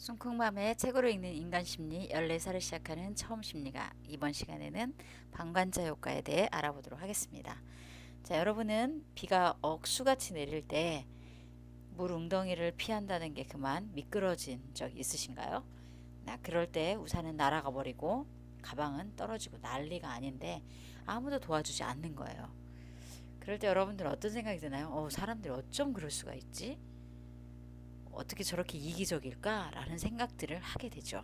숭쿵맘의 책으로 읽는 인간심리 14살을 시작하는 처음 심리가 이번 시간에는 방관자 효과에 대해 알아보도록 하겠습니다. 자, 여러분은 비가 억수같이 내릴 때 물 웅덩이를 피한다는 게 그만 미끄러진 적 있으신가요? 그럴 때 우산은 날아가 버리고 가방은 떨어지고 난리가 아닌데 아무도 도와주지 않는 거예요. 그럴 때 여러분들은 어떤 생각이 드나요? 사람들이 어쩜 그럴 수가 있지? 어떻게 저렇게 이기적일까? 라는 생각들을 하게 되죠.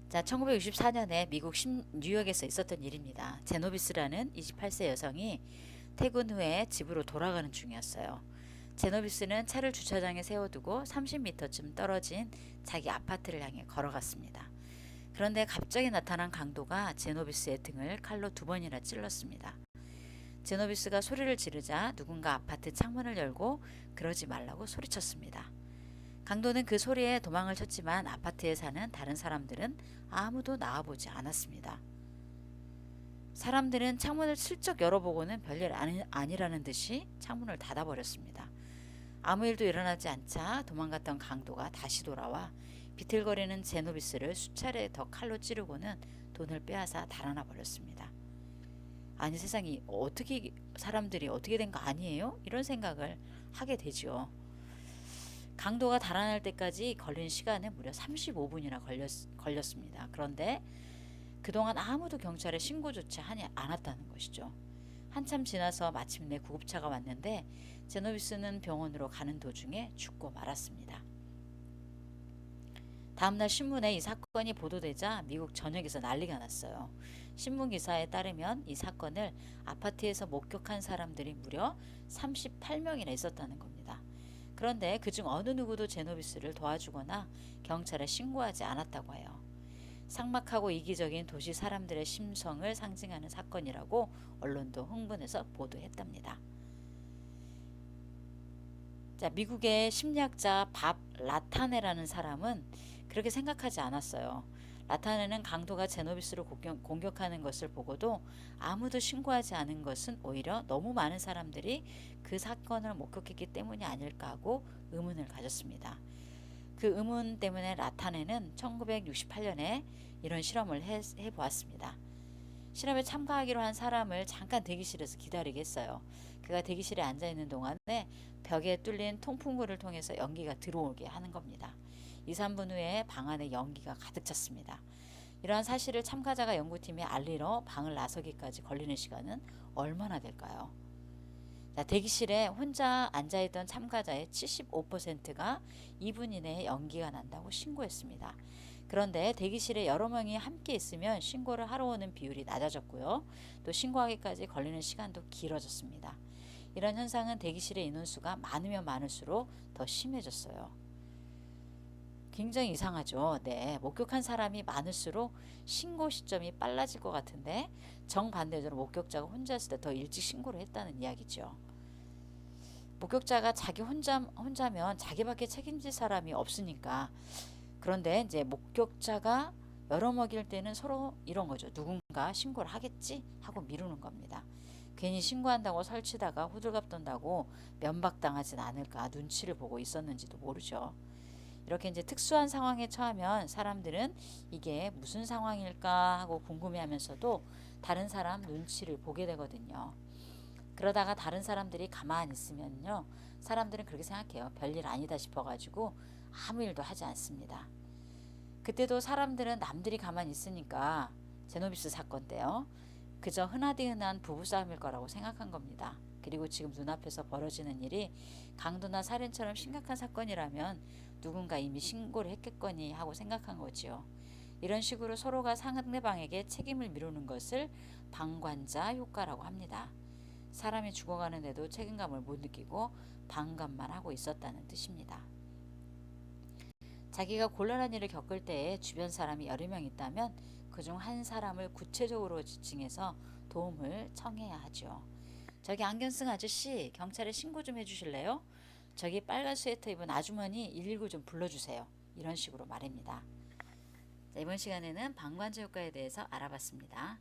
자, 1964년에 미국 뉴욕에서 있었던 일입니다. 제노비스라는 28세 여성이 퇴근 후에 집으로 돌아가는 중이었어요. 제노비스는 차를 주차장에 세워두고 30m쯤 떨어진 자기 아파트를 향해 걸어갔습니다. 그런데 갑자기 나타난 강도가 제노비스의 등을 칼로 2번이나 찔렀습니다. 제노비스가 소리를 지르자 누군가 아파트 창문을 열고 그러지 말라고 소리쳤습니다. 강도는 그 소리에 도망을 쳤지만 아파트에 사는 다른 사람들은 아무도 나와보지 않았습니다. 사람들은 창문을 슬쩍 열어보고는 별일 아니라는 듯이 창문을 닫아버렸습니다. 아무 일도 일어나지 않자 도망갔던 강도가 다시 돌아와 비틀거리는 제노비스를 수차례 더 칼로 찌르고는 돈을 빼앗아 달아나 버렸습니다. 아니, 세상이 어떻게 사람들이 어떻게 된 거 아니에요? 이런 생각을 하게 되죠. 강도가 달아날 때까지 걸린 시간은 무려 35분이나 걸렸습니다. 그런데 그동안 아무도 경찰에 신고조차 하지 않았다는 것이죠. 한참 지나서 마침내 구급차가 왔는데 제노비스는 병원으로 가는 도중에 죽고 말았습니다. 다음날 신문에 이 사건이 보도되자 미국 전역에서 난리가 났어요. 신문 기사에 따르면 이 사건을 아파트에서 목격한 사람들이 무려 38명이나 있었다는 겁니다. 그런데 그중 어느 누구도 제노비스를 도와주거나 경찰에 신고하지 않았다고 해요. 삭막하고 이기적인 도시 사람들의 심성을 상징하는 사건이라고 언론도 흥분해서 보도했답니다. 자, 미국의 심리학자 밥 라타네라는 사람은 그렇게 생각하지 않았어요. 라타네는 강도가 제노비스를 공격하는 것을 보고도 아무도 신고하지 않은 것은 오히려 너무 많은 사람들이 그 사건을 목격했기 때문이 아닐까 하고 의문을 가졌습니다. 그 의문 때문에 라타네는 1968년에 이런 실험을 해보았습니다. 실험에 참가하기로 한 사람을 잠깐 대기실에서 기다리게 했어요. 그가 대기실에 앉아있는 동안에 벽에 뚫린 통풍구를 통해서 연기가 들어오게 하는 겁니다. 2, 3분 후에 방 안에 연기가 가득 찼습니다. 이러한 사실을 참가자가 연구팀에 알리러 방을 나서기까지 걸리는 시간은 얼마나 될까요? 자, 대기실에 혼자 앉아있던 참가자의 75%가 2분 이내에 연기가 난다고 신고했습니다. 그런데 대기실에 여러 명이 함께 있으면 신고를 하러 오는 비율이 낮아졌고요. 또 신고하기까지 걸리는 시간도 길어졌습니다. 이런 현상은 대기실의 인원수가 많으면 많을수록 더 심해졌어요. 굉장히 이상하죠. 네, 목격한 사람이 많을수록 신고 시점이 빨라질 것 같은데 정반대로 목격자가 혼자 있을 때 더 일찍 신고를 했다는 이야기죠. 목격자가 자기 혼자면 자기밖에 책임질 사람이 없으니까. 그런데 이제 목격자가 여러 먹일 때는 서로 이런 거죠. 누군가 신고를 하겠지 하고 미루는 겁니다. 괜히 신고한다고 설치다가 호들갑 떤다고 면박당하진 않을까 눈치를 보고 있었는지도 모르죠. 이렇게 이제 특수한 상황에 처하면 사람들은 이게 무슨 상황일까 하고 궁금해하면서도 다른 사람 눈치를 보게 되거든요. 그러다가 다른 사람들이 가만히 있으면요, 사람들은 그렇게 생각해요. 별일 아니다 싶어가지고 아무 일도 하지 않습니다. 그때도 사람들은 남들이 가만히 있으니까 제노비스 사건 때요, 그저 흔하디흔한 부부싸움일 거라고 생각한 겁니다. 그리고 지금 눈앞에서 벌어지는 일이 강도나 살인처럼 심각한 사건이라면 누군가 이미 신고를 했겠거니 하고 생각한 거지요. 이런 식으로 서로가 상대방에게 책임을 미루는 것을 방관자 효과라고 합니다. 사람이 죽어가는데도 책임감을 못 느끼고 방관만 하고 있었다는 뜻입니다. 자기가 곤란한 일을 겪을 때에 주변 사람이 여러 명 있다면 그중 한 사람을 구체적으로 지칭해서 도움을 청해야 하죠. 저기 안경 쓴 아저씨, 경찰에 신고 좀 해주실래요? 저기 빨간 스웨터 입은 아주머니 119 좀 불러주세요. 이런 식으로 말입니다. 자, 이번 시간에는 방관자 효과에 대해서 알아봤습니다.